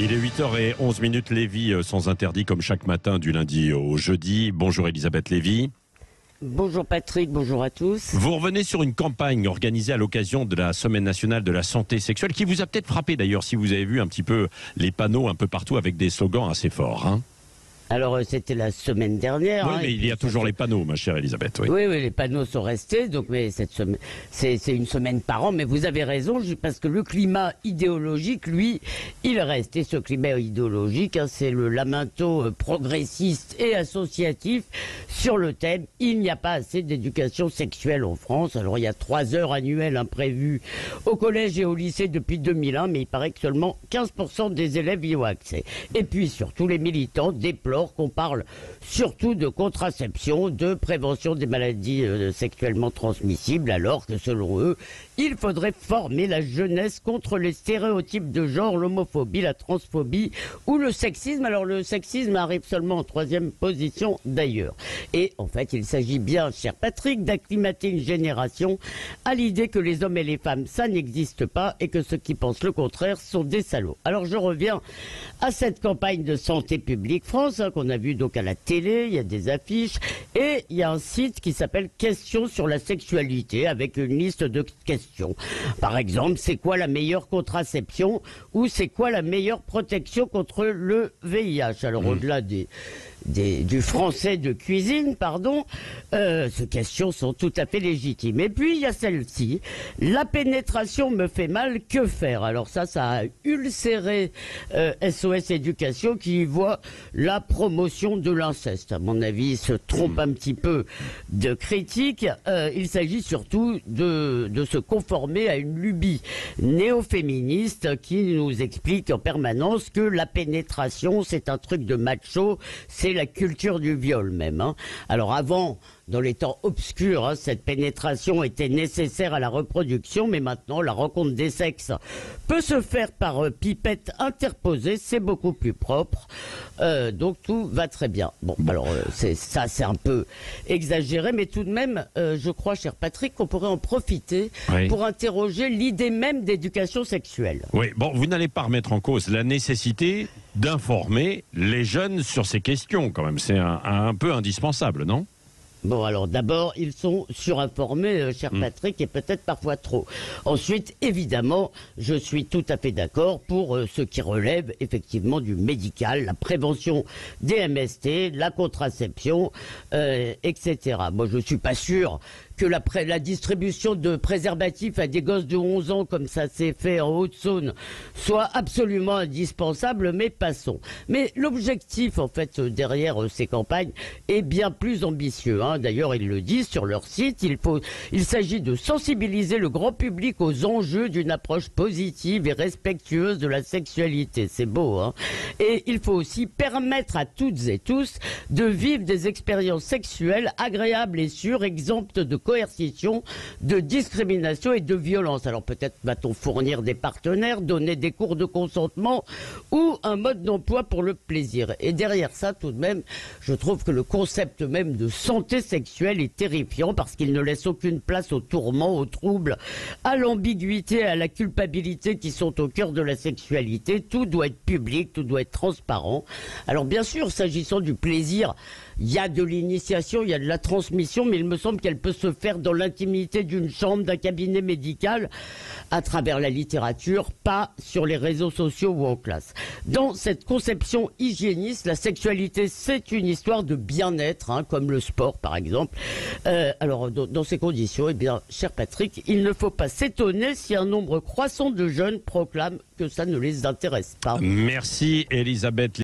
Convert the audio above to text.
Il est 8h11, Lévy sans interdit comme chaque matin du lundi au jeudi. Bonjour Elisabeth Lévy. Bonjour Patrick, bonjour à tous. Vous revenez sur une campagne organisée à l'occasion de la Semaine nationale de la santé sexuelle qui vous a peut-être frappé d'ailleurs si vous avez vu un petit peu les panneaux un peu partout avec des slogans assez forts. Alors c'était la semaine dernière. Oui, mais il y a toujours les panneaux, ma chère Elisabeth. Oui, oui, les panneaux sont restés. Donc, mais cette semaine, c'est une semaine par an. Mais vous avez raison, parce que le climat idéologique, lui, il reste. Et ce climat idéologique, c'est le lamento progressiste et associatif sur le thème « Il n'y a pas assez d'éducation sexuelle en France ». Alors, il y a 3 heures annuelles imprévues au collège et au lycée depuis 2001, mais il paraît que seulement 15% des élèves y ont accès. Et puis, surtout, les militants déplorent qu'on parle surtout de contraception, de prévention des maladies sexuellement transmissibles, alors que selon eux, il faudrait former la jeunesse contre les stéréotypes de genre, l'homophobie, la transphobie ou le sexisme. Alors le sexisme arrive seulement en 3e position d'ailleurs. Et en fait, il s'agit bien, cher Patrick, d'acclimater une génération à l'idée que les hommes et les femmes, ça n'existe pas et que ceux qui pensent le contraire sont des salauds. Alors je reviens à cette campagne de Santé publique France, qu'on a vu donc à la télé, il y a des affiches, et il y a un site qui s'appelle Questions sur la sexualité, avec une liste de questions. Par exemple, c'est quoi la meilleure contraception, ou c'est quoi la meilleure protection contre le VIH? Alors au-delà du français de cuisine, pardon, ces questions sont tout à fait légitimes. Et puis il y a celle-ci, la pénétration me fait mal, que faire? Alors ça a ulcéré SOS Éducation qui voit la promotion de l'inceste. À mon avis, il se trompe un petit peu de critique. Il s'agit surtout de se conformer à une lubie néo-féministe qui nous explique en permanence que la pénétration, c'est un truc de macho, c'est la culture du viol même. Alors avant, dans les temps obscurs, cette pénétration était nécessaire à la reproduction, mais maintenant, la rencontre des sexes peut se faire par pipette interposée, c'est beaucoup plus propre, donc tout va très bien. Bon, alors c'est un peu exagéré, mais tout de même, je crois, cher Patrick, qu'on pourrait en profiter pour interroger l'idée même d'éducation sexuelle. Oui, bon, vous n'allez pas remettre en cause la nécessité d'informer les jeunes sur ces questions, quand même. C'est un peu indispensable, non ? Bon, alors d'abord, ils sont surinformés, cher Patrick, et peut-être parfois trop. Ensuite, évidemment, je suis tout à fait d'accord pour ce qui relève effectivement du médical, la prévention des MST, la contraception, etc. Moi, je suis pas sûr que la distribution de préservatifs à des gosses de 11 ans, comme ça s'est fait en Haute-Saône, soit absolument indispensable, mais passons. Mais l'objectif, en fait, derrière ces campagnes est bien plus ambitieux. D'ailleurs, ils le disent sur leur site, il s'agit de sensibiliser le grand public aux enjeux d'une approche positive et respectueuse de la sexualité. C'est beau, Et il faut aussi permettre à toutes et tous de vivre des expériences sexuelles agréables et sûres, exemptes de coercition, de discrimination et de violence. Alors peut-être va-t-on fournir des partenaires, donner des cours de consentement ou un mode d'emploi pour le plaisir. Et derrière ça, tout de même, je trouve que le concept même de santé sexuelle est terrifiant parce qu'il ne laisse aucune place au tourment, au trouble, à l'ambiguïté, à la culpabilité qui sont au cœur de la sexualité. Tout doit être public, tout doit être transparent. Alors bien sûr, s'agissant du plaisir, il y a de l'initiation, il y a de la transmission, mais il me semble qu'elle peut se faire dans l'intimité d'une chambre, d'un cabinet médical, à travers la littérature, pas sur les réseaux sociaux ou en classe. Dans cette conception hygiéniste, la sexualité, c'est une histoire de bien-être, comme le sport par exemple. Alors dans ces conditions, eh bien, cher Patrick, il ne faut pas s'étonner si un nombre croissant de jeunes proclament que ça ne les intéresse pas. Merci Elisabeth.